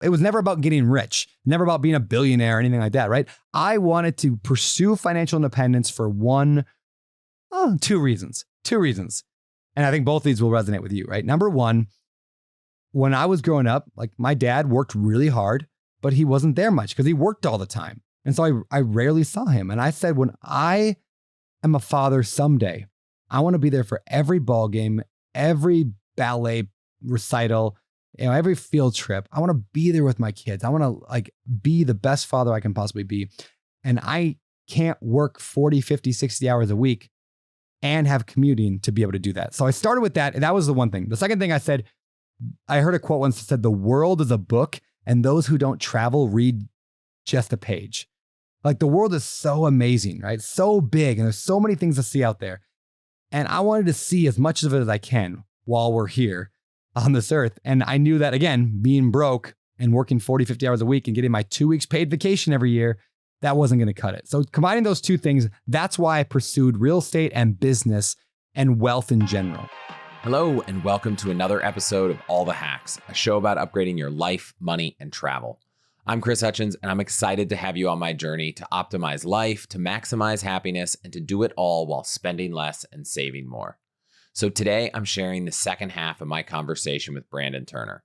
it was never about getting rich, never about being a billionaire or anything like that, right? I wanted to pursue financial independence for two reasons. And I think both of these will resonate with you, right? Number one, when I was growing up, like my dad worked really hard, but he wasn't there much because he worked all the time. And so I rarely saw him. And I said, when I am a father someday, I want to be there for every ball game, every ballet recital, every field trip. I want to be there with my kids. I want to be the best father I can possibly be. And I can't work 40, 50, 60 hours a week and have commuting to be able to do that. So I started with that. And that was the one thing. The second thing I said, I heard a quote once that said, the world is a book and those who don't travel read just a page. Like the world is so amazing, right? So big and there's so many things to see out there. And I wanted to see as much of it as I can while we're here on this earth. And I knew that, again, being broke and working 40, 50 hours a week and getting my 2 weeks paid vacation every year, that wasn't going to cut it. So combining those two things, that's why I pursued real estate and business and wealth in general. Hello, and welcome to another episode of All the Hacks, a show about upgrading your life, money, and travel. I'm Chris Hutchins, and I'm excited to have you on my journey to optimize life, to maximize happiness, and to do it all while spending less and saving more. So today, I'm sharing the second half of my conversation with Brandon Turner.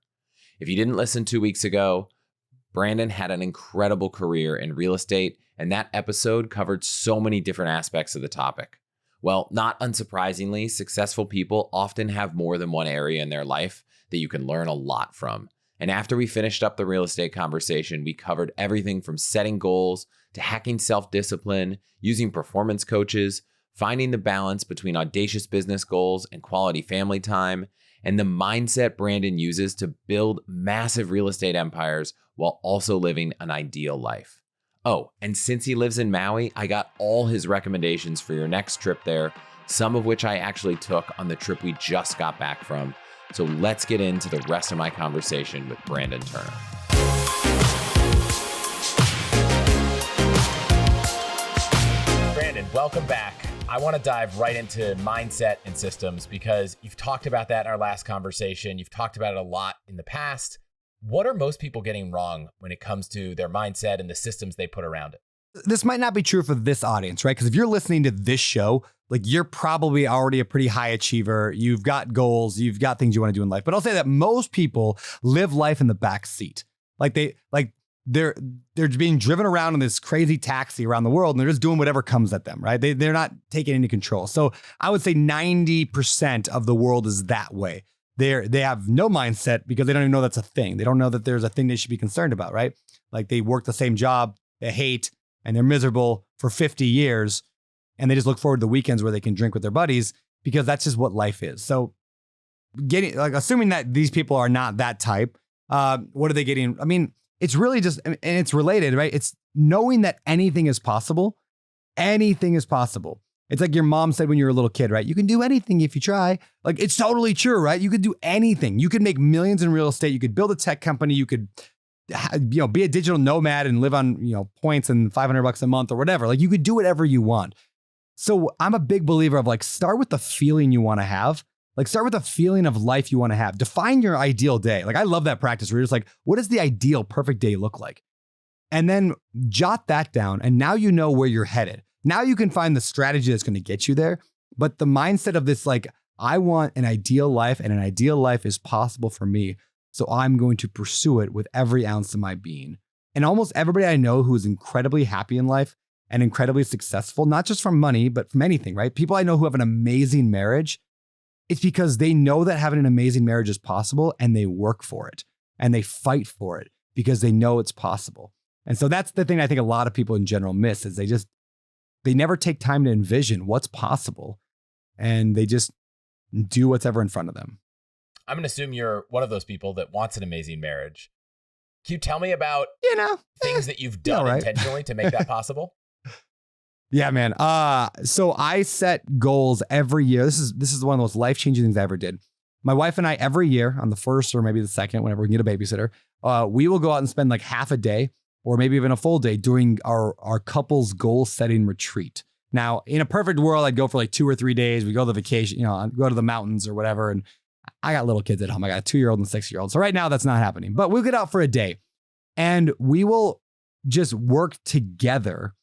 If you didn't listen 2 weeks ago, Brandon had an incredible career in real estate, and that episode covered so many different aspects of the topic. Well, not unsurprisingly, successful people often have more than one area in their life that you can learn a lot from. And after we finished up the real estate conversation, we covered everything from setting goals to hacking self-discipline, using performance coaches, finding the balance between audacious business goals and quality family time, and the mindset Brandon uses to build massive real estate empires while also living an ideal life. Oh, and since he lives in Maui, I got all his recommendations for your next trip there, some of which I actually took on the trip we just got back from. So let's get into the rest of my conversation with Brandon Turner. Brandon, welcome back. I want to dive right into mindset and systems because you've talked about that in our last conversation. You've talked about it a lot in the past. What are most people getting wrong when it comes to their mindset and the systems they put around it? This might not be true for this audience, right? Because if you're listening to this show, you're probably already a pretty high achiever. You've got goals, you've got things you want to do in life. But I'll say that most people live life in the back seat. They're being driven around in this crazy taxi around the world and they're just doing whatever comes at them, right? They're not taking any control. So I would say 90% of the world is that way. They have no mindset because they don't even know that's a thing. They don't know that there's a thing they should be concerned about, right? Like they work the same job, they hate, and they're miserable for 50 years. And they just look forward to the weekends where they can drink with their buddies because that's just what life is. So assuming that these people are not that type, what are they getting? I mean, it's really just, and it's related, right? It's knowing that anything is possible. Anything is possible. It's like your mom said when you were a little kid, right? You can do anything if you try. Like it's totally true, right? You could do anything. You could make millions in real estate. You could build a tech company. You could, be a digital nomad and live on, points and $500 a month or whatever. Like you could do whatever you want. So I'm a big believer of start with the feeling you want to have. Start with the feeling of life you want to have. Define your ideal day. I love that practice where you're just what does the ideal perfect day look like? And then jot that down. And now you know where you're headed. Now you can find the strategy that's going to get you there. But the mindset of this, I want an ideal life and an ideal life is possible for me. So I'm going to pursue it with every ounce of my being. And almost everybody I know who is incredibly happy in life and incredibly successful, not just from money, but from anything, right? People I know who have an amazing marriage, it's because they know that having an amazing marriage is possible and they work for it and they fight for it because they know it's possible. And so that's the thing I think a lot of people in general miss is they never take time to envision what's possible and they just do what's ever in front of them. I'm going to assume you're one of those people that wants an amazing marriage. Can you tell me about things that you've done intentionally to make that possible? Yeah, man. So I set goals every year. This is one of the most life-changing things I ever did. My wife and I, every year on the first or maybe the second, whenever we can get a babysitter, we will go out and spend half a day or maybe even a full day doing our couples goal setting retreat. Now, in a perfect world, I'd go for 2 or 3 days. We go to the vacation, go to the mountains or whatever. And I got little kids at home. I got a 2-year-old and a 6-year-old. So right now that's not happening, but we'll get out for a day And we will just work together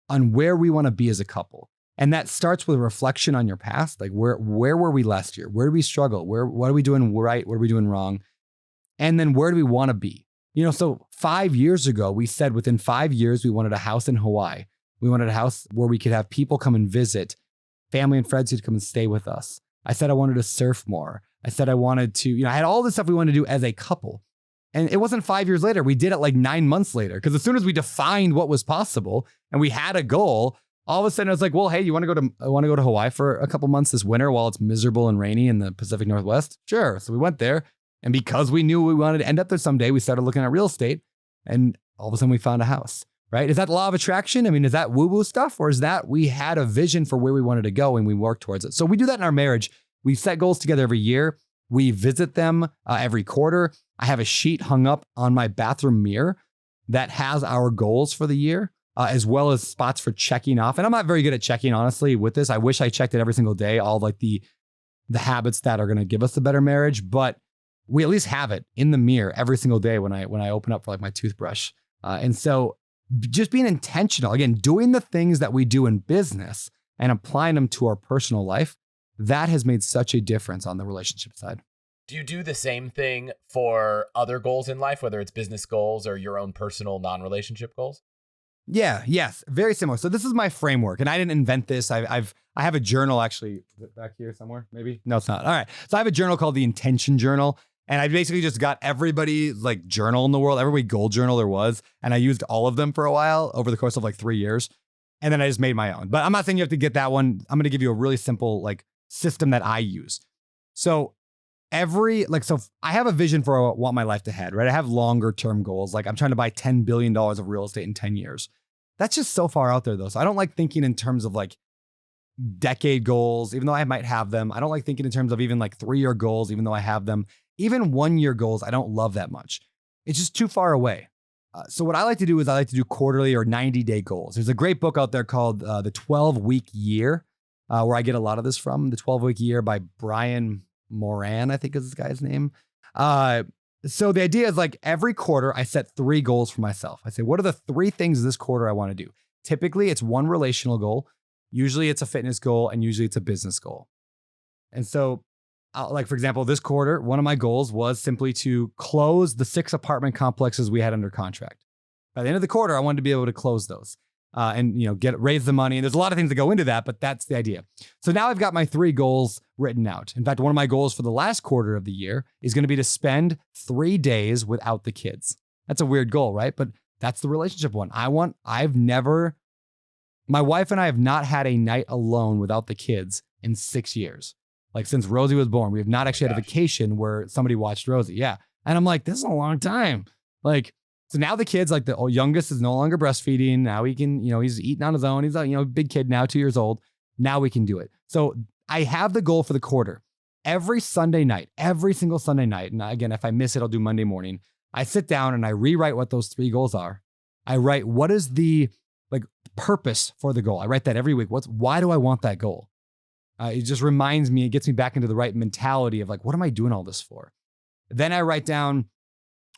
on where we want to be as a couple. And that starts with reflection on your past. Like where were we last year? Where did we struggle? What are we doing right? What are we doing wrong? And then where do we want to be? So 5 years ago, we said within 5 years, we wanted a house in Hawaii. We wanted a house where we could have people come and visit, family and friends who'd come and stay with us. I said I wanted to surf more. I said I wanted to, I had all this stuff we wanted to do as a couple. And it wasn't 5 years later. We did it like 9 months later. Because as soon as we defined what was possible and we had a goal, all of a sudden I was like, well, hey, I want to go to Hawaii for a couple months this winter while it's miserable and rainy in the Pacific Northwest? Sure. So we went there. And because we knew we wanted to end up there someday, we started looking at real estate and all of a sudden we found a house, right? Is that the law of attraction? I mean, is that woo-woo stuff? Or is that we had a vision for where we wanted to go and we worked towards it? So we do that in our marriage. We set goals together every year. We visit them every quarter. I have a sheet hung up on my bathroom mirror that has our goals for the year, as well as spots for checking off. And I'm not very good at checking, honestly, with this. I wish I checked it every single day, all like the habits that are going to give us a better marriage. But we at least have it in the mirror every single day when I open up for like my toothbrush. And so just being intentional, again, doing the things that we do in business and applying them to our personal life, that has made such a difference on the relationship side. Do you do the same thing for other goals in life, whether it's business goals or your own personal non-relationship goals? Yeah, yes, very similar. So this is my framework, and I didn't invent this. I have a journal actually. Is it back here somewhere? Maybe? No, it's not. All right. So I have a journal called the Intention Journal, and I basically just got everybody like journal in the world, every goal journal there was, and I used all of them for a while over the course of like 3 years, and then I just made my own. But I'm not saying you have to get that one. I'm going to give you a really simple like system that I use. So so I have a vision for what I want my life to head, right? I have longer term goals. Like I'm trying to buy $10 billion of real estate in 10 years. That's just so far out there though. So I don't like thinking in terms of like decade goals, even though I might have them. I don't like thinking in terms of even like 3-year goals, even though I have them. Even 1-year goals, I don't love that much. It's just too far away. So what I like to do is I like to do quarterly or 90-day goals. There's a great book out there called The 12-Week Year, where I get a lot of this from. The 12-Week Year by Brian Moran, I think is this guy's name. So the idea is like every quarter I set 3 goals for myself. I say, what are the 3 things this quarter I want to do? Typically it's one relational goal. Usually it's a fitness goal, and usually it's a business goal. And so like, for example, this quarter, one of my goals was simply to close the 6 apartment complexes we had under contract. By the end of the quarter, I wanted to be able to close those and, raise the money. And there's a lot of things that go into that, but that's the idea. So now I've got my 3 goals written out. In fact, one of my goals for the last quarter of the year is going to be to spend 3 days without the kids. That's a weird goal, right? But that's the relationship one. My wife and I have not had a night alone without the kids in 6 years. Like since Rosie was born, we have not actually had a vacation where somebody watched Rosie. Yeah. And I'm like, this is a long time. Like, so now the kids, like the youngest is no longer breastfeeding. Now he can, he's eating on his own. He's a, big kid now, 2 years old. Now we can do it. So I have the goal for the quarter. Every Sunday night, every single Sunday night. And again, if I miss it, I'll do Monday morning. I sit down and I rewrite what those 3 goals are. I write, what is the purpose for the goal? I write that every week. Why do I want that goal? It just reminds me, it gets me back into the right mentality of like, what am I doing all this for? Then I write down,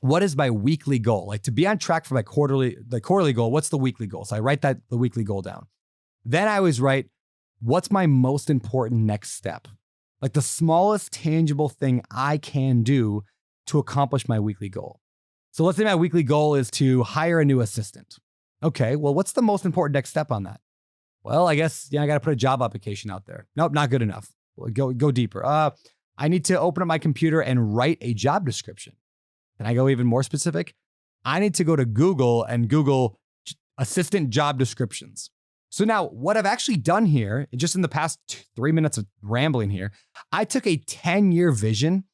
what is my weekly goal? Like to be on track for my quarterly goal, what's the weekly goal? So I write the weekly goal down. Then I always write, what's my most important next step? Like the smallest tangible thing I can do to accomplish my weekly goal. So let's say my weekly goal is to hire a new assistant. Okay, well, what's the most important next step on that? Well, I guess, I got to put a job application out there. Nope, not good enough. Go deeper. I need to open up my computer and write a job description. Can I go even more specific? I need to go to Google and Google assistant job descriptions. So now what I've actually done here, just in the past 3 minutes of rambling here, I took a 10-year vision.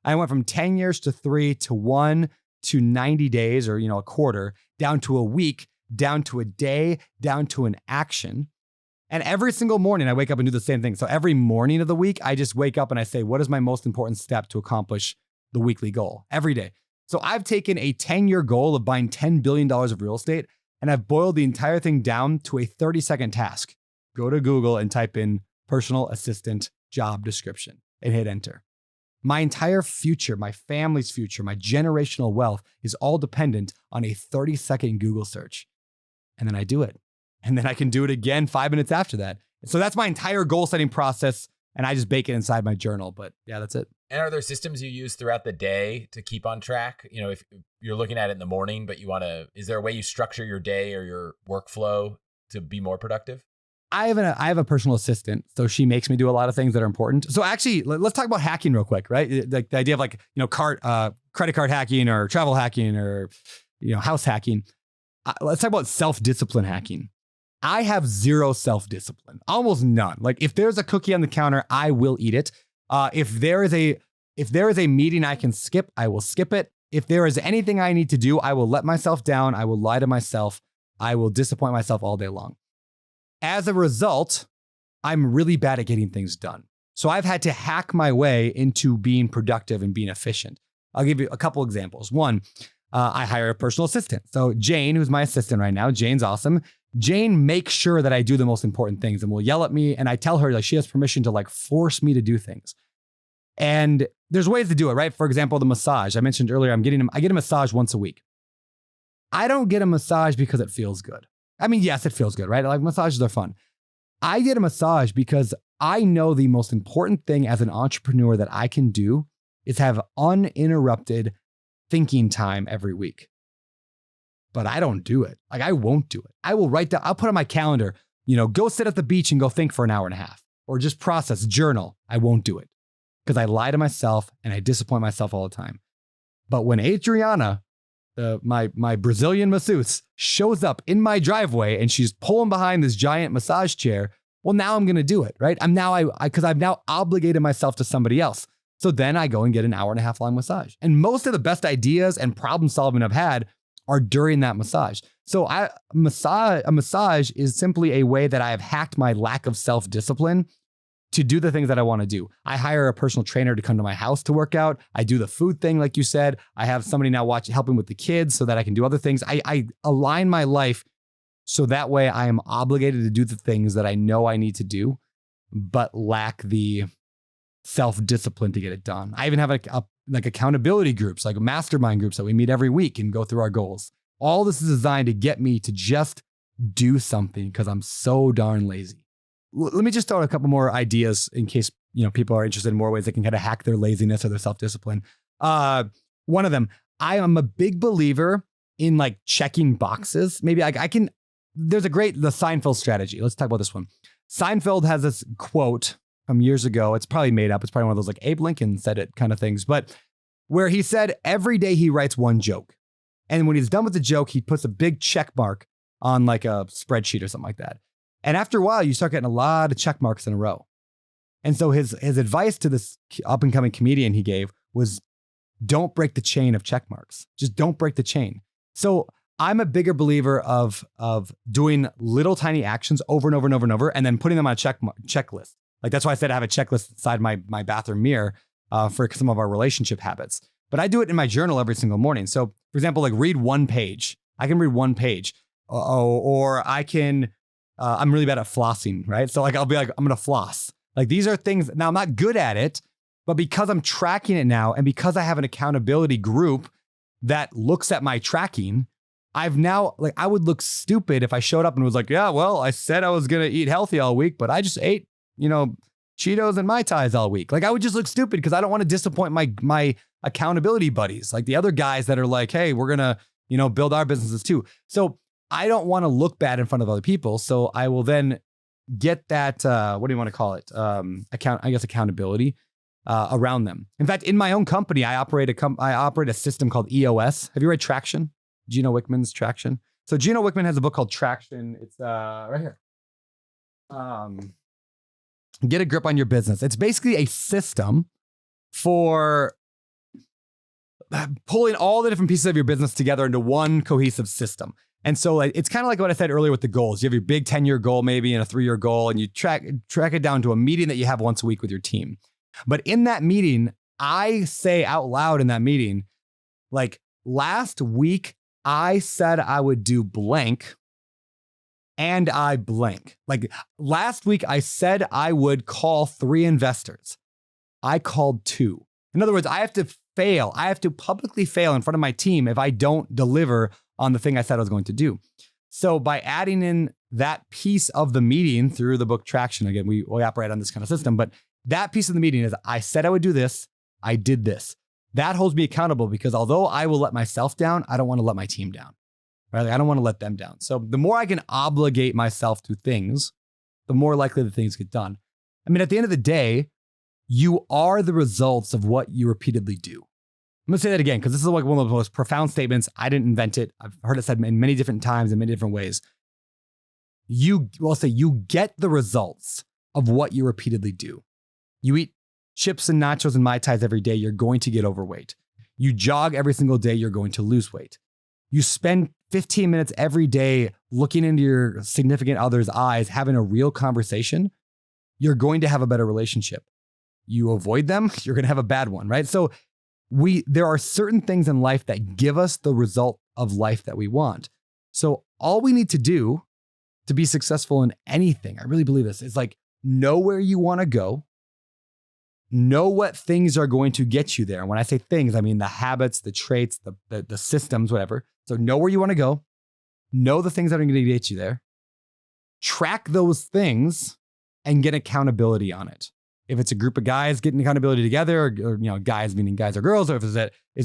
I went from 10 years to 3 to 1 to 90 days or, a quarter, down to a week, down to a day, down to an action. And every single morning I wake up and do the same thing. So every morning of the week, I just wake up and I say, what is my most important step to accomplish the weekly goal every day? So I've taken a 10-year goal of buying $10 billion of real estate, and I've boiled the entire thing down to a 30-second task. Go to Google and type in personal assistant job description and hit enter. My entire future, my family's future, my generational wealth is all dependent on a 30-second Google search. And then I do it. And then I can do it again 5 minutes after that. So that's my entire goal setting process. And I just bake it inside my journal. But yeah, that's it. And are there systems you use throughout the day to keep on track? You know, if you're looking at it in the morning, but is there a way you structure your day or your workflow to be more productive? I have a personal assistant, so she makes me do a lot of things that are important. So actually, let's talk about hacking real quick, right? Like the idea of credit card hacking or travel hacking or house hacking. Let's talk about self-discipline hacking. I have zero self-discipline, almost none. Like if there's a cookie on the counter, I will eat it. If there is a meeting I can skip, I will skip it. If there is anything I need to do, I will let myself down. I will lie to myself. I will disappoint myself all day long. As a result, I'm really bad at getting things done. So I've had to hack my way into being productive and being efficient. I'll give you a couple examples. One, I hire a personal assistant. So Jane, who's my assistant right now, Jane's awesome. Jane makes sure that I do the most important things and will yell at me. And I tell her she has permission to force me to do things. And there's ways to do it, right? For example, the massage. I mentioned earlier, I get a massage once a week. I don't get a massage because it feels good. I mean, yes, it feels good, right? Like massages are fun. I get a massage because I know the most important thing as an entrepreneur that I can do is have uninterrupted thinking time every week. But I don't do it. I won't do it. I will write down, I'll put on my calendar, go sit at the beach and go think for an hour and a half or just process, journal. I won't do it because I lie to myself and I disappoint myself all the time. But when Adriana, my Brazilian masseuse, shows up in my driveway and she's pulling behind this giant massage chair, well, now I'm going to do it, right? Because I've now obligated myself to somebody else. So then I go and get an hour and a half long massage. And most of the best ideas and problem solving I've had are during that massage. So a massage is simply a way that I have hacked my lack of self-discipline to do the things that I want to do. I hire a personal trainer to come to my house to work out. I do the food thing, like you said. I have somebody now helping with the kids so that I can do other things. I align my life so that way I am obligated to do the things that I know I need to do, but lack the self-discipline to get it done. I even have accountability groups, like mastermind groups that we meet every week and go through our goals. All this is designed to get me to just do something because I'm so darn lazy. Let me just throw out a couple more ideas in case people are interested in more ways they can kind of hack their laziness or their self-discipline. One of them, I am a big believer in checking boxes. Maybe there's the Seinfeld strategy. Let's talk about this one. Seinfeld has this quote from years ago. It's probably made up. It's probably one of those Abe Lincoln said it kind of things, but where he said every day he writes one joke. And when he's done with the joke, he puts a big check mark on a spreadsheet or something like that. And after a while, you start getting a lot of check marks in a row. And so his advice to this up and coming comedian he gave was, don't break the chain of check marks. Just don't break the chain. So I'm a bigger believer of doing little tiny actions over and over and over and over, and then putting them on a checklist. That's why I said I have a checklist inside my bathroom mirror for some of our relationship habits. But I do it in my journal every single morning. So for example, read one page. I can read one page, or I can. I'm really bad at flossing, right? So I'll be I'm going to floss. These are things, now I'm not good at it, but because I'm tracking it now and because I have an accountability group that looks at my tracking, I've now, I would look stupid if I showed up and was yeah, well, I said I was going to eat healthy all week, but I just ate, Cheetos and Mai Tais all week. I would just look stupid because I don't want to disappoint my accountability buddies, the other guys that are hey, we're going to, build our businesses too. So I don't want to look bad in front of other people. So I will then get that, what do you want to call it? Accountability around them. In fact, in my own company, I operate a system called EOS. Have you read Traction? Gino Wickman's Traction. So Gino Wickman has a book called Traction. It's right here. Get a grip on your business. It's basically a system for pulling all the different pieces of your business together into one cohesive system. And so it's kind of like what I said earlier with the goals. You have your big 10-year goal maybe and a 3-year goal, and you track it down to a meeting that you have once a week with your team. But in that meeting, I say out loud in that meeting, last week, I said I would do blank and I blank. Last week, I said I would call 3 investors. I called 2. In other words, I have to fail. I have to publicly fail in front of my team if I don't deliver on the thing I said I was going to do. So by adding in that piece of the meeting through the book Traction, again, we operate on this kind of system, but that piece of the meeting is I said I would do this. I did this. That holds me accountable because although I will let myself down, I don't want to let my team down, right? Like, I don't want to let them down. So the more I can obligate myself to things, the more likely the things get done. I mean, at the end of the day, you are the results of what you repeatedly do. I'm going to say that again, because this is like one of the most profound statements. I didn't invent it. I've heard it said in many different times, in many different ways. I'll say you get the results of what you repeatedly do. You eat chips and nachos and Mai Tais every day, you're going to get overweight. You jog every single day, you're going to lose weight. You spend 15 minutes every day looking into your significant other's eyes, having a real conversation, you're going to have a better relationship. You avoid them, you're going to have a bad one, right? So there are certain things in life that give us the result of life that we want. So all we need to do to be successful in anything, I really believe this, is like know where you want to go, know what things are going to get you there. And when I say things, I mean the habits, the traits, the systems, whatever. So know where you want to go, know the things that are going to get you there, track those things and get accountability on it. If it's a group of guys getting accountability together, or guys meaning guys or girls, or is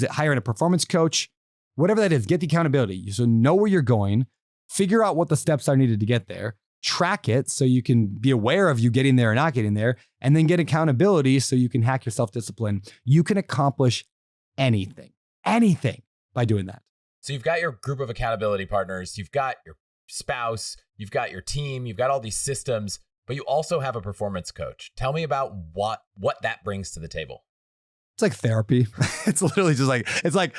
it hiring a performance coach, whatever that is, get the accountability. So know where you're going, figure out what the steps are needed to get there, track it so you can be aware of you getting there or not getting there, and then get accountability so you can hack your self-discipline. You can accomplish anything by doing that. So you've got your group of accountability partners, you've got your spouse, you've got your team, you've got all these systems, but you also have a performance coach. Tell me about what that brings to the table. It's like therapy. It's literally just like, it's like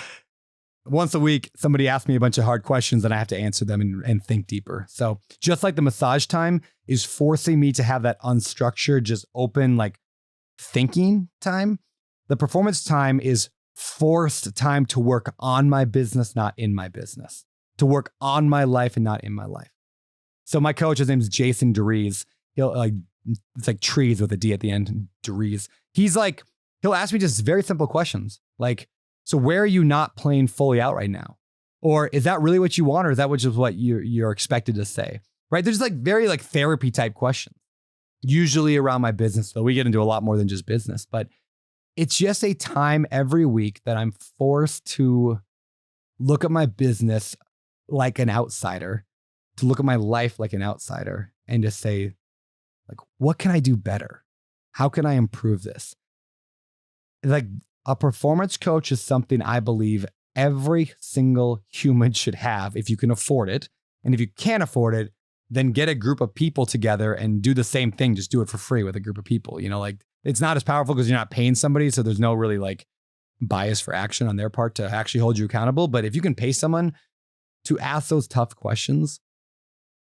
once a week, somebody asks me a bunch of hard questions and I have to answer them and think deeper. So just like the massage time is forcing me to have that unstructured, just open, like thinking time, the performance time is forced time to work on my business, not in my business, to work on my life and not in my life. So my coach, his name is Jason DeRees. It's like trees with a D at the end, DeRees. He'll ask me just very simple questions. Like, so where are you not playing fully out right now? Or is that really what you want? Or is that what you're expected to say? Right? There's like very like therapy type questions. Usually around my business, though. We get into a lot more than just business, but it's just a time every week that I'm forced to look at my business like an outsider, to look at my life like an outsider, and to say, like, what can I do better? How can I improve this? Like, a performance coach is something I believe every single human should have if you can afford it. And if you can't afford it, then get a group of people together and do the same thing. Just do it for free with a group of people. Like, it's not as powerful because you're not paying somebody. So there's no really like bias for action on their part to actually hold you accountable. But if you can pay someone to ask those tough questions,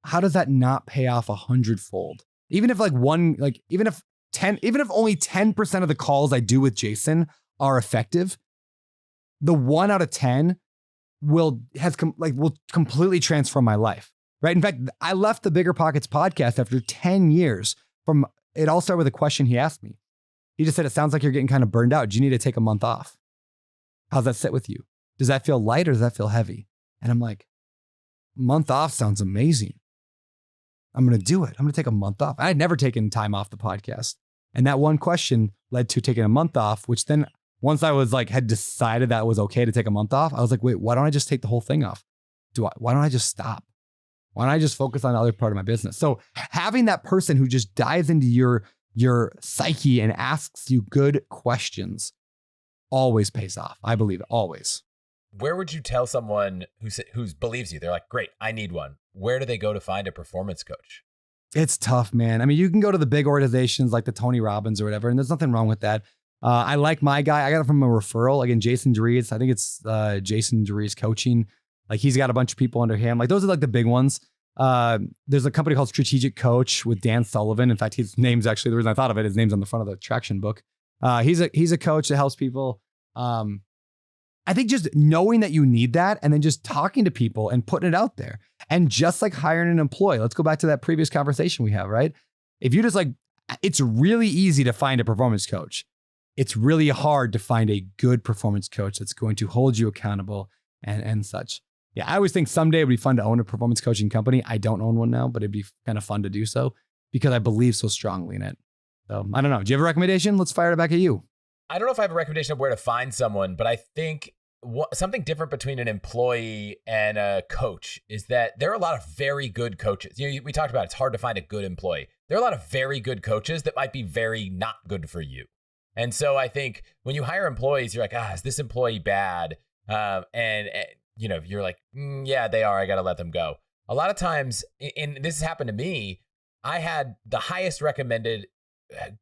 how does that not pay off 100-fold? Even if even if only 10% of the calls I do with Jason are effective, the 1 out of 10 will completely transform my life. Right? In fact, I left the Bigger Pockets podcast after 10 years from it. All started with a question he asked me. He just said, "It sounds like you're getting kind of burned out. Do you need to take a month off? How's that sit with you? Does that feel light or does that feel heavy?" And I'm like, month off sounds amazing. I'm going to do it. I'm going to take a month off. I had never taken time off the podcast. And that one question led to taking a month off, which then once I was like, had decided that it was okay to take a month off, I was like, wait, why don't I just take the whole thing off? Why don't I just stop? Why don't I just focus on the other part of my business? So having that person who just dives into your psyche and asks you good questions always pays off. I believe it, always. Where would you tell someone who believes you? They're like, great, I need one. Where do they go to find a performance coach? It's tough, man. I mean, you can go to the big organizations like the Tony Robbins or whatever, and there's nothing wrong with that. I like my guy. I got it from a referral. Again, Jason DeRees. I think it's Jason DeRees Coaching. Like, he's got a bunch of people under him. Like, those are like the big ones. There's a company called Strategic Coach with Dan Sullivan. In fact, his name's actually the reason I thought of it. His name's on the front of the Traction book. He's a coach that helps people. I think just knowing that you need that and then just talking to people and putting it out there. And just like hiring an employee, let's go back to that previous conversation we have, right? If you just like, it's really easy to find a performance coach. it's really hard to find a good performance coach that's going to hold you accountable and such. Yeah, I always think someday it'd be fun to own a performance coaching company. I don't own one now, but it'd be kind of fun to do so because I believe so strongly in it. So I don't know. Do you have a recommendation? Let's fire it back at you. I don't know if I have a recommendation of where to find someone, but I think something different between an employee and a coach is that there are a lot of very good coaches. We talked about it's hard to find a good employee. There are a lot of very good coaches that might be very not good for you. And so I think when you hire employees, you're like, is this employee bad? You're like, yeah, they are. I got to let them go. A lot of times, and this has happened to me, I had the highest recommended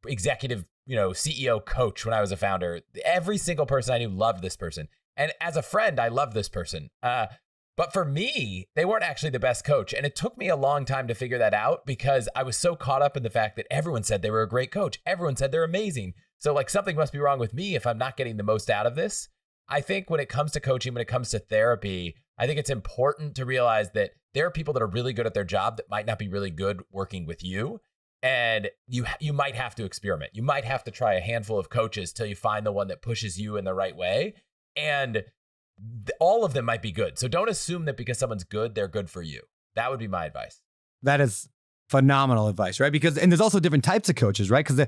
executive, CEO coach when I was a founder. Every single person I knew loved this person. And as a friend, I love this person. But for me, they weren't actually the best coach. And it took me a long time to figure that out because I was so caught up in the fact that everyone said they were a great coach. Everyone said they're amazing. So like something must be wrong with me if I'm not getting the most out of this. I think when it comes to coaching, when it comes to therapy, I think it's important to realize that there are people that are really good at their job that might not be really good working with you. And you might have to experiment. You might have to try a handful of coaches till you find the one that pushes you in the right way. And all of them might be good. So don't assume that because someone's good, they're good for you. That would be my advice. That is phenomenal advice, right? And there's also different types of coaches, right? Because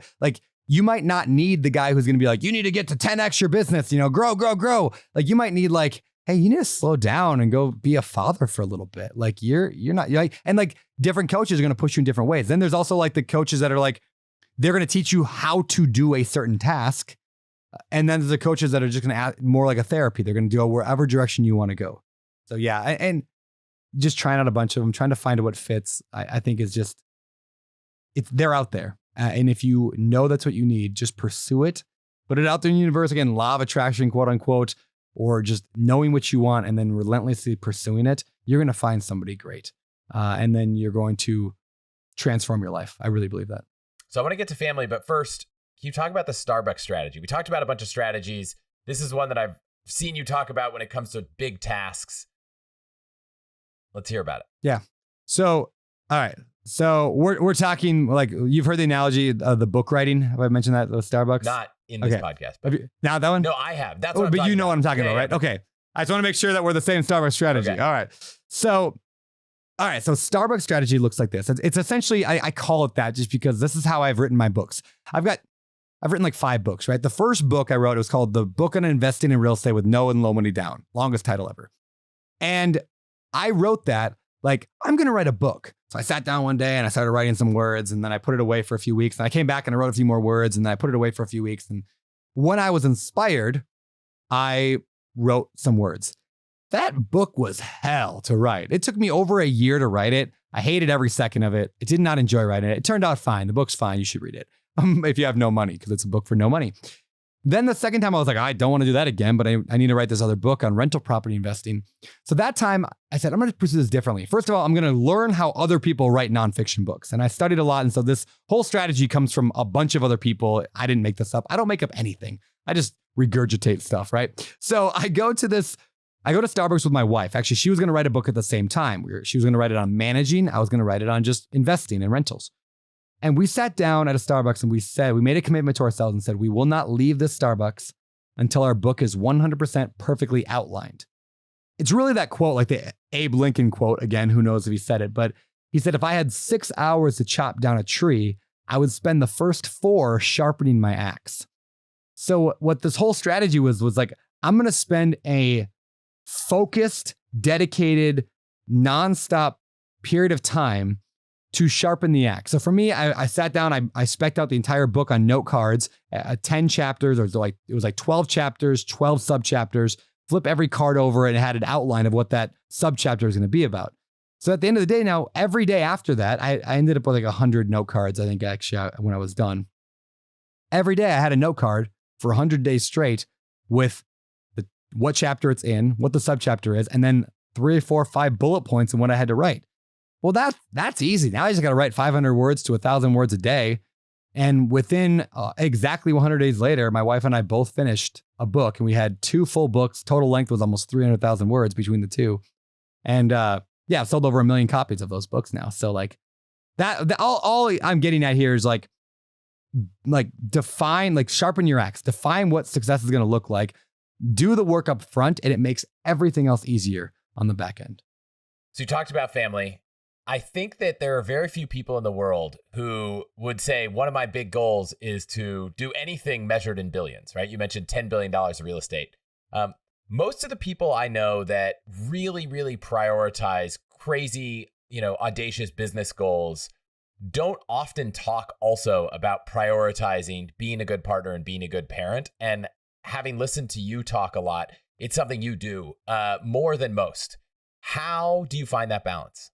you might not need the guy who's going to be like, you need to get to 10x your business, grow. Like you might need hey, you need to slow down and go be a father for a little bit. Like you're not and different coaches are going to push you in different ways. Then there's also the coaches that are they're going to teach you how to do a certain task. And then there's the coaches that are just going to add more like a therapy. They're going to go wherever direction you want to go. So yeah, and just trying out a bunch of them, trying to find what fits, I think is just, they're out there. And if you know that's what you need, just pursue it, put it out there in the universe. Again, law of attraction, quote unquote, or just knowing what you want and then relentlessly pursuing it, you're going to find somebody great. And then you're going to transform your life. I really believe that. So I want to get to family, but first, can you talk about the Starbucks strategy? We talked about a bunch of strategies. This is one that I've seen you talk about when it comes to big tasks. Let's hear about it. Yeah. So, all right. So we're talking you've heard the analogy of the book writing. Have I mentioned that with Starbucks? Not in this podcast. But now that one? No, I have. That's what I'm talking you know about. what I'm talking about, right? Okay. I just want to make sure that we're the same Starbucks strategy. Okay. All right. So Starbucks strategy looks like this. It's essentially, I call it that just because this is how I've written my books. I've written 5 books, right? The first book I wrote, it was called The Book on Investing in Real Estate with No and Low Money Down. Longest title ever. And I wrote that I'm going to write a book. So I sat down one day and I started writing some words and then I put it away for a few weeks. And I came back and I wrote a few more words and then I put it away for a few weeks. And when I was inspired, I wrote some words. That book was hell to write. It took me over a year to write it. I hated every second of it. I did not enjoy writing it. It turned out fine. The book's fine. You should read it if you have no money because it's a book for no money. Then the second time I was like, I don't want to do that again, but I need to write this other book on rental property investing. So that time I said, I'm going to pursue this differently. First of all, I'm going to learn how other people write nonfiction books. And I studied a lot. And so this whole strategy comes from a bunch of other people. I didn't make this up. I don't make up anything. I just regurgitate stuff, right? So I go to Starbucks with my wife. Actually, she was going to write a book at the same time. She was going to write it on managing. I was going to write it on just investing and rentals. And we sat down at a Starbucks and we made a commitment to ourselves and said, we will not leave this Starbucks until our book is 100% perfectly outlined. It's really that quote, like the Abe Lincoln quote, again, who knows if he said it, but he said, if I had 6 hours to chop down a tree, I would spend the first 4 sharpening my axe. So what this whole strategy was I'm going to spend a focused, dedicated, nonstop period of time to sharpen the axe. So for me, I sat down, I spec'd out the entire book on note cards, 10 chapters, or it was 12 chapters, 12 subchapters, flip every card over and it had an outline of what that subchapter was going to be about. So at the end of the day now, every day after that, I ended up with 100 note cards, I think actually when I was done. Every day I had a note card for 100 days straight with what chapter it's in, what the subchapter is, and then 3, 4, 5 bullet points and what I had to write. Well, that's easy. Now I just got to write 500 words to 1,000 words a day. And within exactly 100 days later, my wife and I both finished a book and we had 2 full books. Total length was almost 300,000 words between the 2. And I've sold over 1 million copies of those books now. So all I'm getting at here is like define, like sharpen your axe, define what success is going to look like, do the work up front, and it makes everything else easier on the back end. So you talked about family. I think that there are very few people in the world who would say one of my big goals is to do anything measured in billions, right? You mentioned $10 billion of real estate. Most of the people I know that really, really prioritize crazy, audacious business goals don't often talk also about prioritizing being a good partner and being a good parent. And having listened to you talk a lot, it's something you do more than most. How do you find that balance?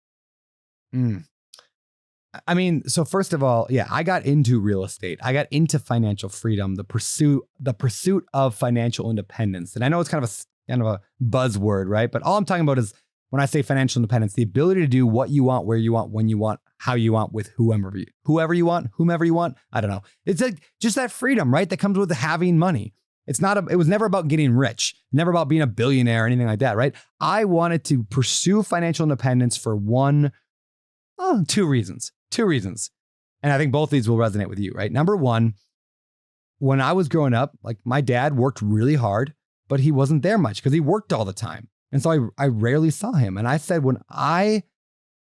I mean, so first of all, yeah, I got into real estate. I got into financial freedom, the pursuit of financial independence. And I know it's kind of a buzzword, right? But all I'm talking about is when I say financial independence, the ability to do what you want, where you want, when you want, how you want, with whomever you want. I don't know. It's like just that freedom, right? That comes with having money. It was never about getting rich, never about being a billionaire or anything like that, right? I wanted to pursue financial independence for two reasons. And I think both of these will resonate with you, right? Number one, when I was growing up, like my dad worked really hard, but he wasn't there much because he worked all the time. And so I rarely saw him. And I said, when I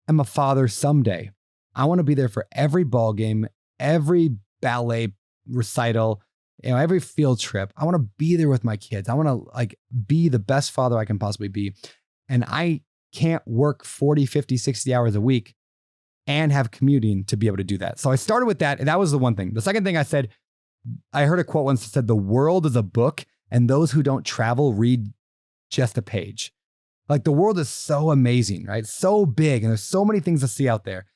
am a father someday, I want to be there for every ball game, every ballet recital, every field trip. I want to be there with my kids. I want to be the best father I can possibly be. And I can't work 40, 50, 60 hours a week and have commuting to be able to do that. So I started with that. And that was the one thing. The second thing I said, I heard a quote once that said, the world is a book and those who don't travel read just a page. Like the world is so amazing, right? So big and there's so many things to see out there.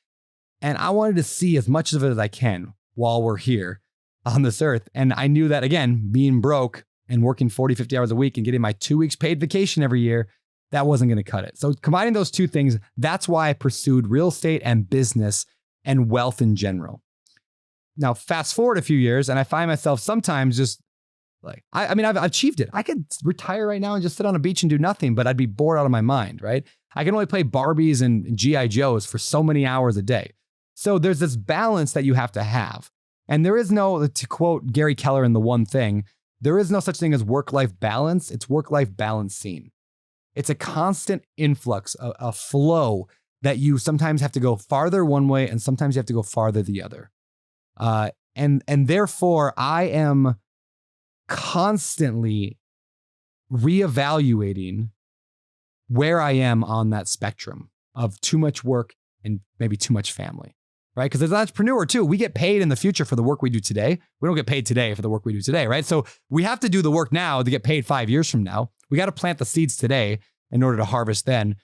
And I wanted to see as much of it as I can while we're here on this earth. And I knew that, again, being broke and working 40, 50 hours a week and getting my 2 weeks paid vacation every year, that wasn't going to cut it. So combining those two things, that's why I pursued real estate and business and wealth in general. Now, fast forward a few years and I find myself sometimes just like, I've achieved it. I could retire right now and just sit on a beach and do nothing, but I'd be bored out of my mind, right? I can only play Barbies and G.I. Joes for so many hours a day. So there's this balance that you have to have. And there is no, to quote Gary Keller in The One Thing, there is no such thing as work-life balance. It's work-life balancing. It's a constant influx, a flow that you sometimes have to go farther one way and sometimes you have to go farther the other. And therefore, I am constantly reevaluating where I am on that spectrum of too much work and maybe too much family, right? Because as an entrepreneur too, we get paid in the future for the work we do today. We don't get paid today for the work we do today, right? So we have to do the work now to get paid 5 years from now. We got to plant the seeds today in order to harvest then.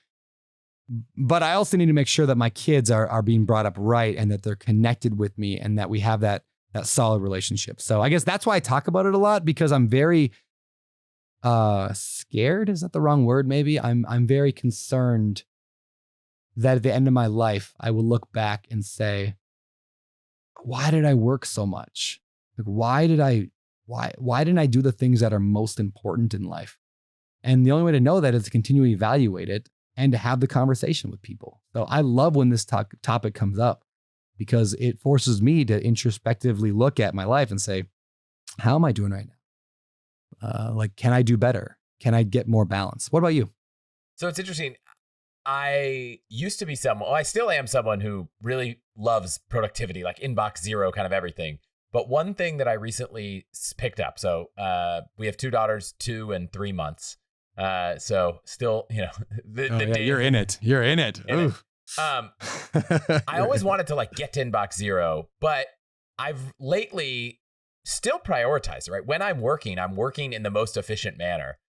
But I also need to make sure that my kids are being brought up right and that they're connected with me and that we have that solid relationship. So I guess that's why I talk about it a lot, because I'm very scared. Is that the wrong word? Maybe I'm very concerned that at the end of my life, I will look back and say, why did I work so much? Like, why didn't I do the things that are most important in life? And the only way to know that is to continue to evaluate it and to have the conversation with people. So I love when this topic comes up because it forces me to introspectively look at my life and say, how am I doing right now? Can I do better? Can I get more balance? What about you? So it's interesting. I used to be I still am someone who really loves productivity, like inbox zero kind of everything. But one thing that I recently picked up, so we have 2 daughters, 2 and 3 months. So still, you're in it. I always wanted to get to inbox zero, but I've lately still prioritized, right? When I'm working in the most efficient manner.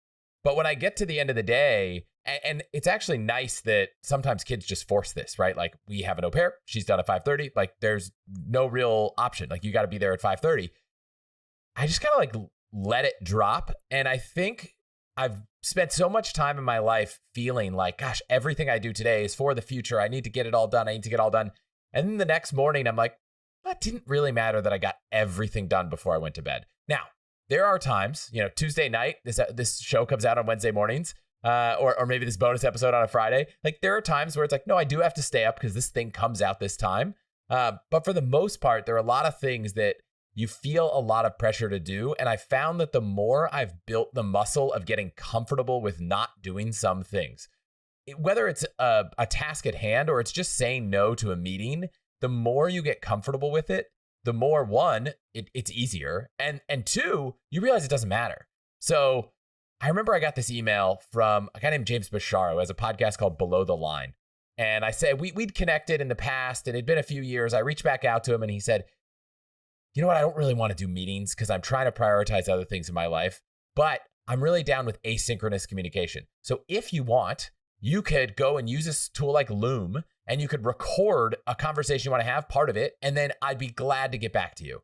But when I get to the end of the day, and it's actually nice that sometimes kids just force this, right? Like we have an au pair, she's done at 5:30. Like there's no real option. Like you got to be there at 5:30. I just kind of let it drop. And I think I've spent so much time in my life feeling like, gosh, everything I do today is for the future. I need to get it all done. And then the next morning, I'm like, it didn't really matter that I got everything done before I went to bed. Now, there are times, Tuesday night, this show comes out on Wednesday mornings, or maybe this bonus episode on a Friday. Like there are times where it's like, no, I do have to stay up because this thing comes out this time. But for the most part, there are a lot of things that you feel a lot of pressure to do. And I found that the more I've built the muscle of getting comfortable with not doing some things, whether it's a task at hand or it's just saying no to a meeting, the more you get comfortable with it, the more, one, it's easier. And two, you realize it doesn't matter. So I remember I got this email from a guy named James Bashar, who has a podcast called Below the Line. And I said, we'd connected in the past and it'd been a few years. I reached back out to him and he said, you know what? I don't really want to do meetings because I'm trying to prioritize other things in my life, but I'm really down with asynchronous communication. So if you want, you could go and use this tool like Loom and you could record a conversation you want to have, part of it, and then I'd be glad to get back to you.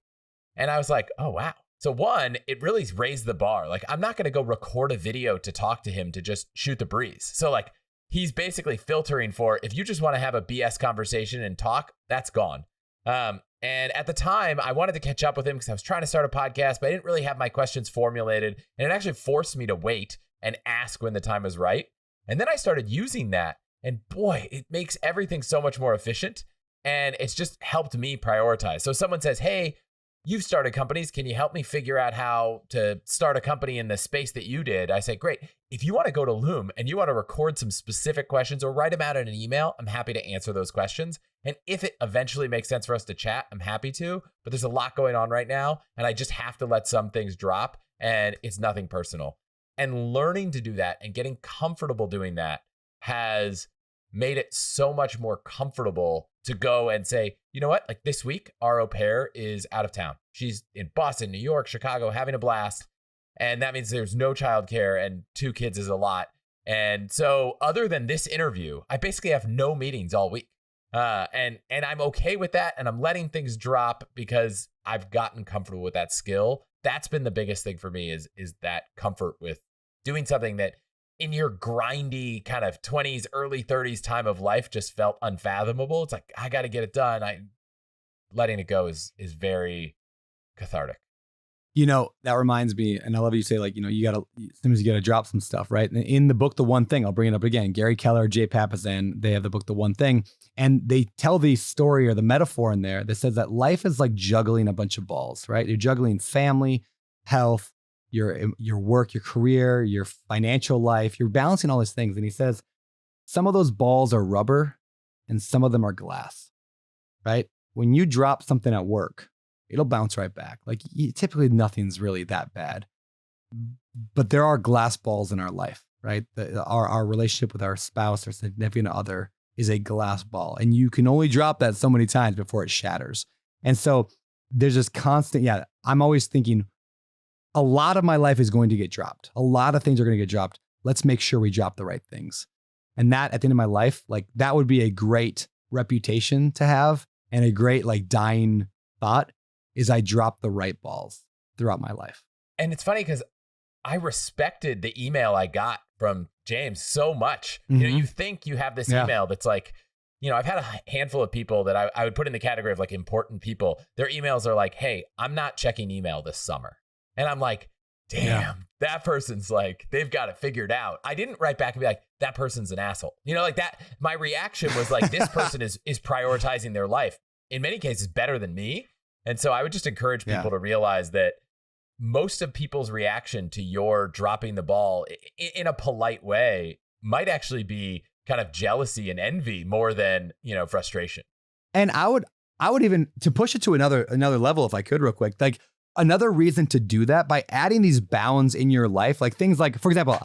And I was like, oh, wow. So one, it really raised the bar. Like, I'm not going to go record a video to talk to him to just shoot the breeze. So like, he's basically filtering for, if you just want to have a BS conversation and talk, that's gone. And at the time, I wanted to catch up with him because I was trying to start a podcast, but I didn't really have my questions formulated. And it actually forced me to wait and ask when the time was right. And then I started using that. And boy, it makes everything so much more efficient. And it's just helped me prioritize. So someone says, hey, you've started companies. Can you help me figure out how to start a company in the space that you did? I say, great. If you want to go to Loom and you want to record some specific questions or write them out in an email, I'm happy to answer those questions. And if it eventually makes sense for us to chat, I'm happy to. But there's a lot going on right now. And I just have to let some things drop. And it's nothing personal. And learning to do that and getting comfortable doing that has made it so much more comfortable to go and say, you know what, like this week, our au pair is out of town. She's in Boston, New York, Chicago, having a blast. And that means there's no childcare and 2 kids is a lot. And so other than this interview, I basically have no meetings all week. And I'm okay with that. And I'm letting things drop because I've gotten comfortable with that skill. That's been the biggest thing for me is that comfort with doing something that in your grindy kind of 20s, early 30s time of life just felt unfathomable. It's like, I got to get it done. Letting it go is very cathartic. You know, that reminds me, and I love you say, like, you know, sometimes you got to drop some stuff, right? And in the book, The One Thing, I'll bring it up again. Gary Keller, Jay Papasan, they have the book, The One Thing. And they tell the story or the metaphor in there that says that life is like juggling a bunch of balls, right? You're juggling family, health, your work, your career, your financial life. You're balancing all these things. And he says, some of those balls are rubber and some of them are glass, right? When you drop something at work, it'll bounce right back. Like typically nothing's really that bad, but there are glass balls in our life, right? Our relationship with our spouse or significant other is a glass ball, and you can only drop that so many times before it shatters. And so there's this constant, I'm always thinking a lot of my life is going to get dropped. A lot of things are going to get dropped. Let's make sure we drop the right things. And that at the end of my life, like that would be a great reputation to have and a great like dying thought is I drop the right balls throughout my life. And it's funny because I respected the email I got from James so much. Mm-hmm. You know, you think you have this email that's like, you know, I've had a handful of people that I would put in the category of like important people. Their emails are like, hey, I'm not checking email this summer. And I'm like, damn, that person's like, they've got it figured out. I didn't write back and be like, that person's an asshole. You know, like that, my reaction was like, this person is prioritizing their life in many cases better than me. And so I would just encourage people to realize that most of people's reaction to your dropping the ball in a polite way might actually be kind of jealousy and envy more than, you know, frustration. And I would even, to push it to another level, if I could real quick, like another reason to do that by adding these bounds in your life, like things like, for example,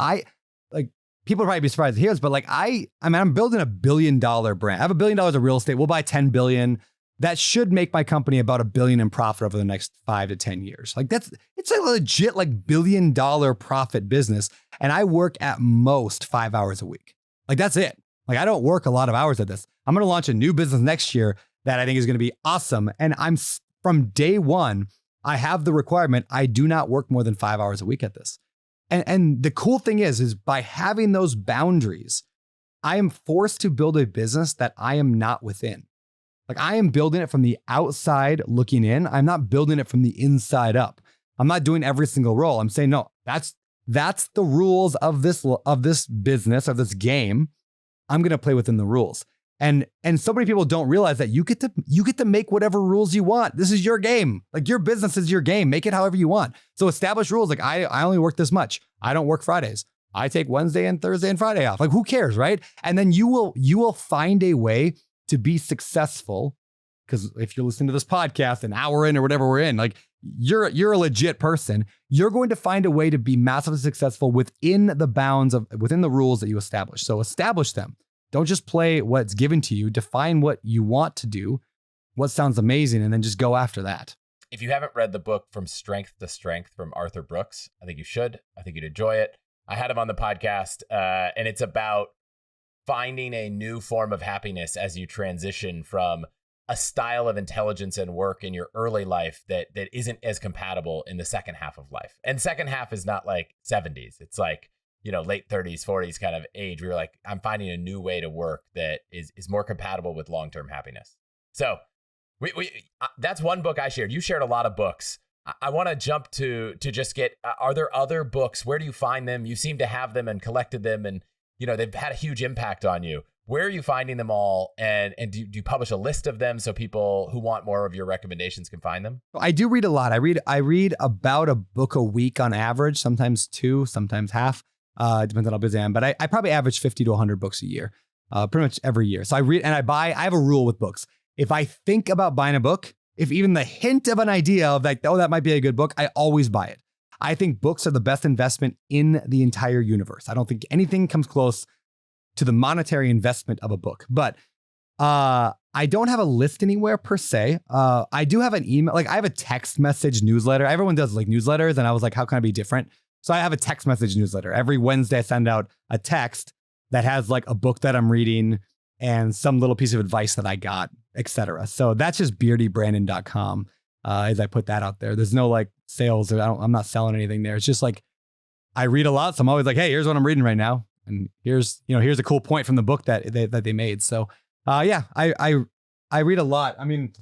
people will probably be surprised to hear this, but like I'm building $1 billion brand. I have $1 billion of real estate. We'll buy 10 billion. That should make my company about $1 billion in profit over the next 5 to 10 years. Like it's a legit like $1 billion profit business. And I work at most 5 hours a week. Like that's it. Like I don't work a lot of hours at this. I'm going to launch a new business next year that I think is going to be awesome. And from day one, I have the requirement. I do not work more than 5 hours a week at this. And the cool thing is by having those boundaries, I am forced to build a business that I am not within. Like I am building it from the outside looking in. I'm not building it from the inside up. I'm not doing every single role. I'm saying, no, that's the rules of this business, of this game. I'm going to play within the rules. And so many people don't realize that you get to make whatever rules you want. This is your game. Like your business is your game. Make it however you want. So establish rules. Like I only work this much. I don't work Fridays. I take Wednesday and Thursday and Friday off. Like who cares, right? And then you will find a way to be successful. Because if you're listening to this podcast an hour in or whatever we're in, like you're a legit person. You're going to find a way to be massively successful within the rules that you establish. So establish them. Don't just play what's given to you. Define what you want to do, what sounds amazing, and then just go after that. If you haven't read the book From Strength to Strength from Arthur Brooks, I think you should. I think you'd enjoy it. I had him on the podcast, and it's about finding a new form of happiness as you transition from a style of intelligence and work in your early life that isn't as compatible in the second half of life. And second half is not like 70s. It's like, late 30s, 40s kind of age. We were like, I'm finding a new way to work that is more compatible with long-term happiness. So that's one book I shared. You shared a lot of books. I want to jump to just get, are there other books? Where do you find them? You seem to have them and collected them and, they've had a huge impact on you. Where are you finding them all? And do you publish a list of them so people who want more of your recommendations can find them? I do read a lot. I read about a book a week on average, sometimes 2, sometimes half. It depends on how busy I am, but I probably average 50 to 100 books a year, pretty much every year. So I read and I have a rule with books. If I think about buying a book, if even the hint of an idea of like, oh, that might be a good book, I always buy it. I think books are the best investment in the entire universe. I don't think anything comes close to the monetary investment of a book, but I don't have a list anywhere per se. I do have an email, like I have a text message newsletter. Everyone does like newsletters. And I was like, how can I be different? So I have a text message newsletter. Every Wednesday I send out a text that has like a book that I'm reading and some little piece of advice that I got, etc. So that's just beardybrandon.com as I put that out there. There's no like sales or I'm not selling anything there. It's just like, I read a lot. So I'm always like, hey, here's what I'm reading right now. And here's a cool point from the book that they made. So I read a lot. I mean,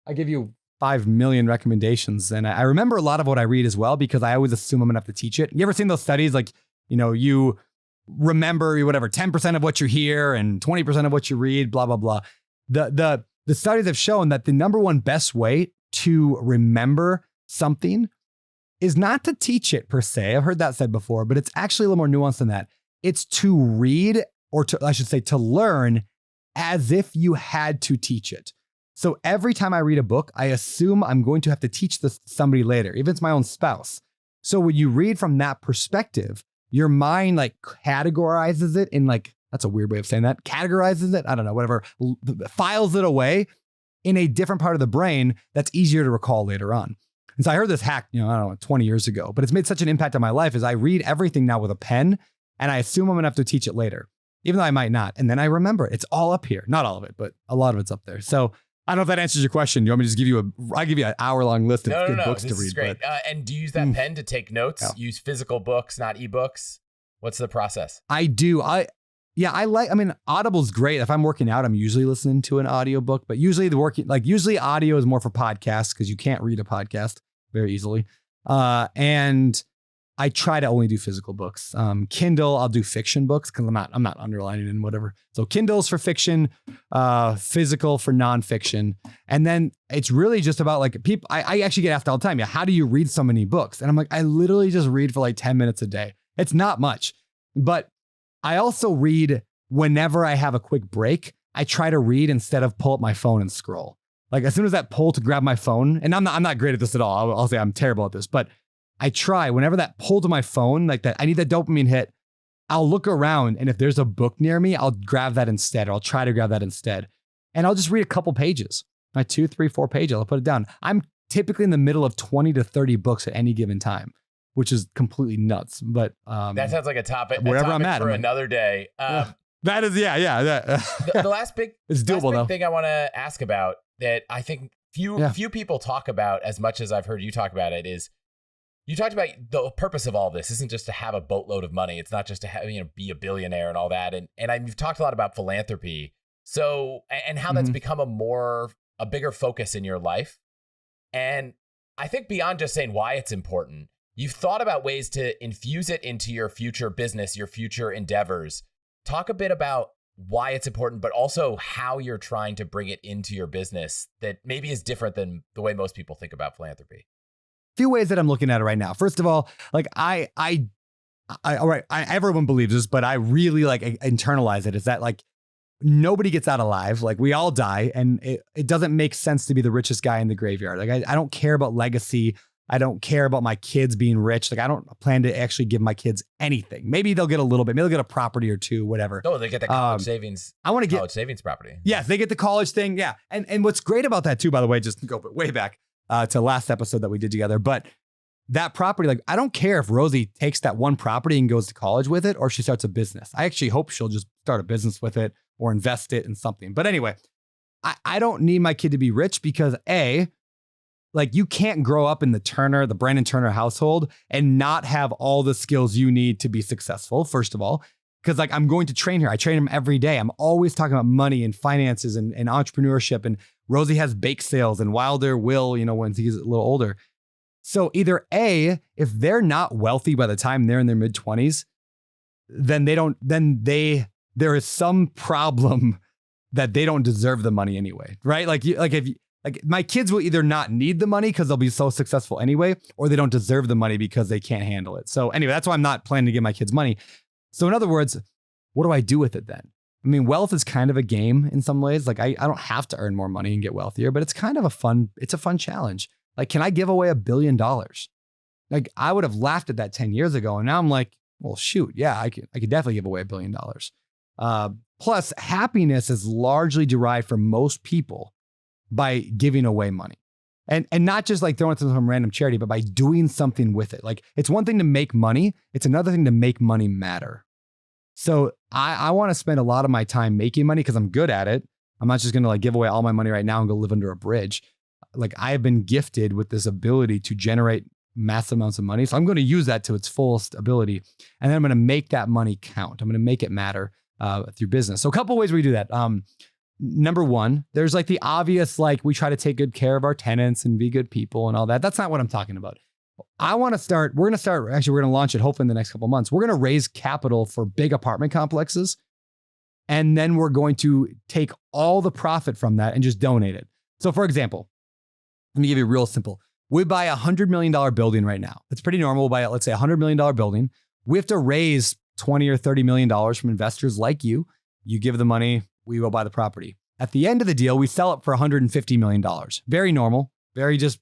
I give you 5 million recommendations. And I remember a lot of what I read as well, because I always assume I'm gonna have to teach it. You ever seen those studies? Like, you remember whatever, 10% of what you hear and 20% of what you read, blah, blah, blah. The studies have shown that the number one best way to remember something is not to teach it per se. I've heard that said before, but it's actually a little more nuanced than that. It's to read, or to learn as if you had to teach it. So every time I read a book, I assume I'm going to have to teach this to somebody later, even if it's my own spouse. So when you read from that perspective, your mind like categorizes it in like, that's a weird way of saying that, categorizes it, I don't know, whatever, files it away in a different part of the brain that's easier to recall later on. And so I heard this hack, I don't know, 20 years ago, but it's made such an impact on my life is I read everything now with a pen and I assume I'm gonna have to teach it later, even though I might not. And then I remember it. It's all up here. Not all of it, but a lot of it's up there. So I don't know if that answers your question. You want me to just give you I'll give you an hour-long list of good books to read. Is great. And do you use that pen to take notes? Yeah. Use physical books, not ebooks? What's the process? I do. Audible's great. If I'm working out, I'm usually listening to an audiobook, but usually usually audio is more for podcasts because you can't read a podcast very easily. And I try to only do physical books. Kindle, I'll do fiction books because I'm not underlining and whatever. So Kindle's for fiction, physical for nonfiction. And then it's really just about like people, I actually get asked all the time, how do you read so many books? And I'm like, I literally just read for like 10 minutes a day. It's not much, but I also read whenever I have a quick break. I try to read instead of pull up my phone and scroll. Like as soon as that pull to grab my phone, and I'm not great at this at all. I'll say I'm terrible at this, but I try whenever that pull to my phone, like that, I need that dopamine hit. I'll look around and if there's a book near me, I'll grab that instead, or I'll try to grab that instead. And I'll just read a couple pages, like 2, 3, 4 pages. I'll put it down. I'm typically in the middle of 20 to 30 books at any given time, which is completely nuts. But that sounds like a topic I'm at for another day. That is, the last big, it's doable, though. Thing I want to ask about that I think few people talk about as much as I've heard you talk about it is, you talked about the purpose of all this isn't just to have a boatload of money. It's not just to have, be a billionaire and all that. And you've talked a lot about philanthropy. So, and how that's become a bigger focus in your life. And I think beyond just saying why it's important, you've thought about ways to infuse it into your future business, your future endeavors. Talk a bit about why it's important, but also how you're trying to bring it into your business that maybe is different than the way most people think about philanthropy. Few ways that I'm looking at it right now. First of all, like everyone believes this, but I really like internalize it. Is that like nobody gets out alive. Like we all die, and it doesn't make sense to be the richest guy in the graveyard. Like I don't care about legacy. I don't care about my kids being rich. Like I don't plan to actually give my kids anything. Maybe they'll get a little bit. Maybe they'll get a property or two, whatever. Oh, they get the college savings. I want to get college savings property. Yes, they get the college thing. Yeah. And what's great about that too, by the way, just to go way back to last episode that we did together, but that property, like I don't care if Rosie takes that one property and goes to college with it, or if she starts a business. I actually hope she'll just start a business with it or invest it in something. But anyway, I don't need my kid to be rich because like you can't grow up in the Brandon Turner household and not have all the skills you need to be successful, first of all. Because like I'm going to train her. I train him every day. I'm always talking about money and finances and entrepreneurship. And Rosie has bake sales and Wilder will, when he's a little older. So either if they're not wealthy by the time they're in their mid-20s, then there is some problem that they don't deserve the money anyway, right? Like my kids will either not need the money because they'll be so successful anyway, or they don't deserve the money because they can't handle it. So anyway, that's why I'm not planning to give my kids money. So in other words, what do I do with it then? I mean, wealth is kind of a game in some ways. Like I don't have to earn more money and get wealthier, but it's kind of a fun challenge. Like, can I give away $1 billion? Like I would have laughed at that 10 years ago. And now I'm like, well, shoot. Yeah, I could definitely give away $1 billion. Plus happiness is largely derived from most people by giving away money. And not just like throwing it to some random charity, but by doing something with it. Like it's one thing to make money. It's another thing to make money matter. So I want to spend a lot of my time making money because I'm good at it. I'm not just going to like give away all my money right now and go live under a bridge. Like I have been gifted with this ability to generate massive amounts of money. So I'm going to use that to its fullest ability. And then I'm going to make that money count. I'm going to make it matter through business. So a couple of ways we do that. Number one, there's like the obvious, like we try to take good care of our tenants and be good people and all that. That's not what I'm talking about. We're going to launch it hopefully in the next couple of months. We're going to raise capital for big apartment complexes. And then we're going to take all the profit from that and just donate it. So for example, let me give you a real simple. We buy a $100 million building right now. It's pretty normal. We'll buy, let's say, a $100 million building. We have to raise $20 or $30 million from investors like you. You give the money, we will buy the property. At the end of the deal, we sell it for $150 million. Very normal, very just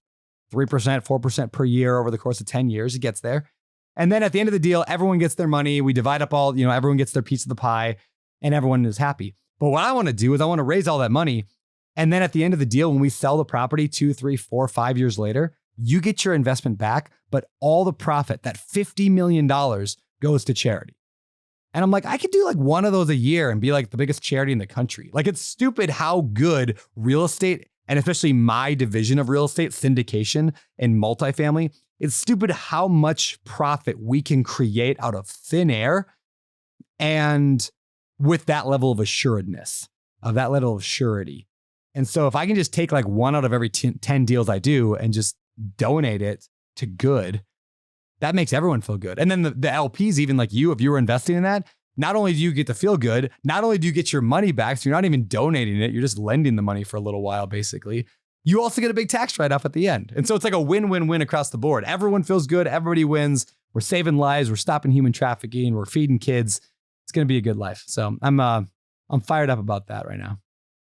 3%, 4% per year over the course of 10 years. It gets there. And then at the end of the deal, everyone gets their money. We divide up all, everyone gets their piece of the pie and everyone is happy. But what I want to do is I want to raise all that money. And then at the end of the deal, when we sell the property 2, 3, 4, 5 years later, you get your investment back, but all the profit, that $50 million goes to charity. And I'm like, I could do like one of those a year and be like the biggest charity in the country. Like it's stupid how good real estate, and especially my division of real estate, syndication and multifamily, it's stupid how much profit we can create out of thin air and with that level of assuredness, of that level of surety. And so if I can just take like one out of every 10 deals I do and just donate it to good, that makes everyone feel good. And then the LPs, even like you, if you were investing in that, not only do you get to feel good, not only do you get your money back, so you're not even donating it, you're just lending the money for a little while, basically. You also get a big tax write-off at the end. And so it's like a win-win-win across the board. Everyone feels good. Everybody wins. We're saving lives. We're stopping human trafficking. We're feeding kids. It's going to be a good life. So I'm fired up about that right now.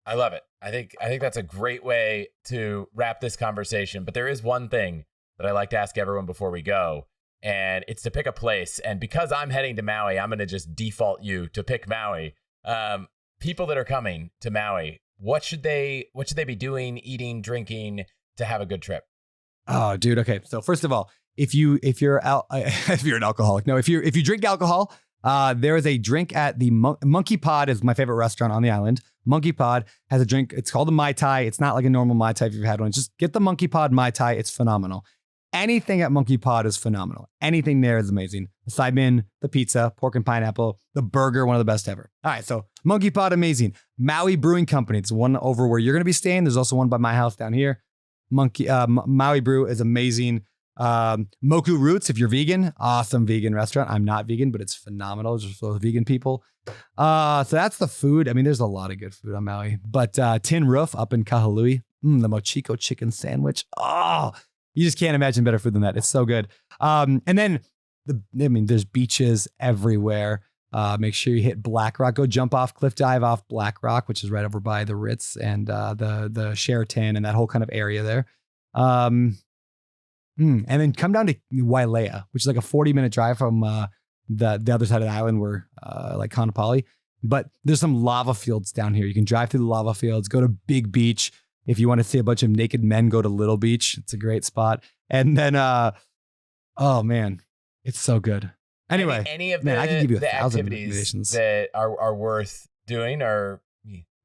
I love it. I think that's a great way to wrap this conversation. But there is one thing that I like to ask everyone before we go, and it's to pick a place. And because I'm heading to Maui, I'm going to just default you to pick Maui. People that are coming to Maui, what should they be doing, eating, drinking to have a good trip? Oh, dude. Okay. So first of all, if you're an alcoholic, no, if you drink alcohol, there is a drink at the Monkey Pod is my favorite restaurant on the island. Monkey Pod has a drink. It's called a Mai Tai. It's not like a normal Mai Tai if you've had one. Just get the Monkey Pod Mai Tai. It's phenomenal. Anything at Monkey Pod is phenomenal. Anything there is amazing. The side bin, the pizza, pork and pineapple, the burger, one of the best ever. All right, so Monkey Pod, amazing. Maui Brewing Company. It's one over where you're going to be staying. There's also one by my house down here. Maui Brew is amazing. Moku Roots, if you're vegan, awesome vegan restaurant. I'm not vegan, but it's phenomenal just for vegan people. So that's the food. I mean, there's a lot of good food on Maui. But Tin Roof up in Kahului, the Mochiko chicken sandwich. Oh, you just can't imagine better food than that. It's so good. And then, there's beaches everywhere. Make sure you hit Black Rock. Go jump off, cliff dive off Black Rock, which is right over by the Ritz and the Sheraton and that whole kind of area there. And then come down to Wailea, which is like a 40-minute drive from the other side of the island where like Kaanapali. But there's some lava fields down here. You can drive through the lava fields, go to Big Beach. If you want to see a bunch of naked men, go to Little Beach. It's a great spot. And then, oh man, it's so good. Anyway, any of I can give you the 1,000 activities recommendations that are worth doing or...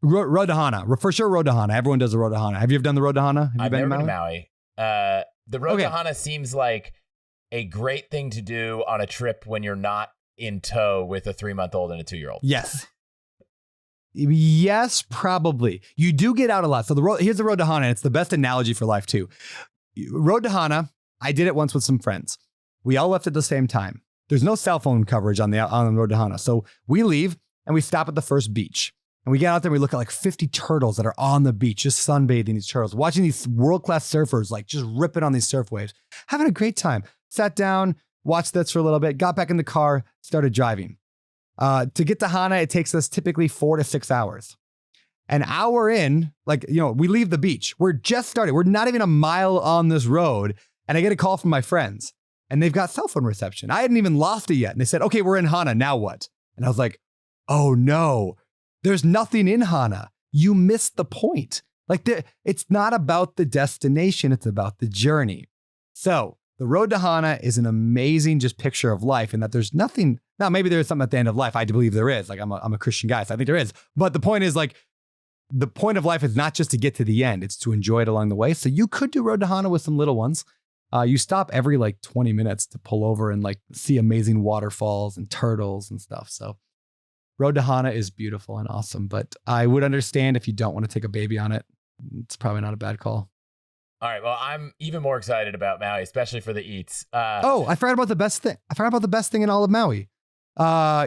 Road to Hana. For sure, Road to Hana. Everyone does the Road to Hana. Have you ever done the Road to Hana? I've never been to Maui. The Road to Hana seems like a great thing to do on a trip when you're not in tow with a 3-month-old and a 2-year-old. Yes. Yes, probably. You do get out a lot. So here's the Road to Hana. And it's the best analogy for life too. Road to Hana, I did it once with some friends. We all left at the same time. There's no cell phone coverage on the Road to Hana. So we leave and we stop at the first beach. And we get out there and we look at like 50 turtles that are on the beach, just sunbathing these turtles, watching these world-class surfers like just ripping on these surf waves, having a great time. Sat down, watched this for a little bit, got back in the car, started driving. To get to Hana, it takes us typically 4 to 6 hours. An hour in, we leave the beach. We're just starting. We're not even a mile on this road. And I get a call from my friends and they've got cell phone reception. I hadn't even lost it yet. And they said, okay, we're in Hana. Now what? And I was like, oh no. There's nothing in Hana. You missed the point. It's not about the destination. It's about the journey. So the Road to Hana is an amazing just picture of life, and that there's nothing. Now, maybe there is something at the end of life. I do believe there is. I'm a Christian guy, so I think there is. But the point is the point of life is not just to get to the end. It's to enjoy it along the way. So you could do Road to Hana with some little ones. You stop every 20 minutes to pull over and see amazing waterfalls and turtles and stuff. So Road to Hana is beautiful and awesome, but I would understand if you don't want to take a baby on it. It's probably not a bad call. All right. Well, I'm even more excited about Maui, especially for the eats. I forgot about the best thing. I forgot about the best thing in all of Maui.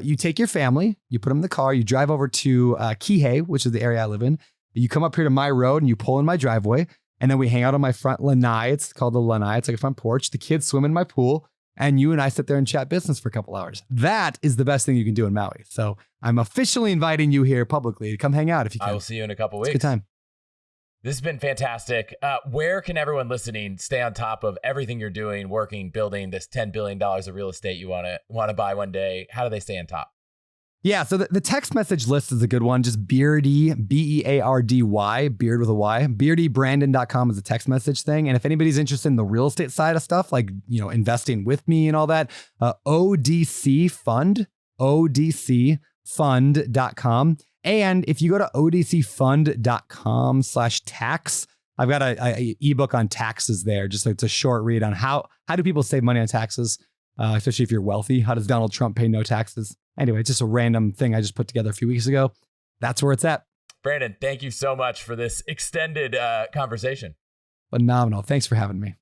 You take your family, you put them in the car, you drive over to Kihei, which is the area I live in. You come up here to my road and you pull in my driveway, and then we hang out on my front lanai. It's called the lanai. It's like a front porch. The kids swim in my pool. And you and I sit there and chat business for a couple hours. That is the best thing you can do in Maui. So I'm officially inviting you here publicly to come hang out if you can. I will see you in a couple weeks. It's a good time. This has been fantastic. Where can everyone listening stay on top of everything you're doing, working, building this $10 billion of real estate you want to buy one day? How do they stay on top? Yeah, so the text message list is a good one. Just Beardy, Beardy, Beard with a Y. BeardyBrandon.com is a text message thing. And if anybody's interested in the real estate side of stuff, investing with me and all that, ODCfund.com. And if you go to odcfund.com/tax, I've got a ebook on taxes there. Just it's a short read on how do people save money on taxes, especially if you're wealthy. How does Donald Trump pay no taxes? Anyway, just a random thing I just put together a few weeks ago. That's where it's at. Brandon, thank you so much for this extended conversation. Phenomenal. Thanks for having me.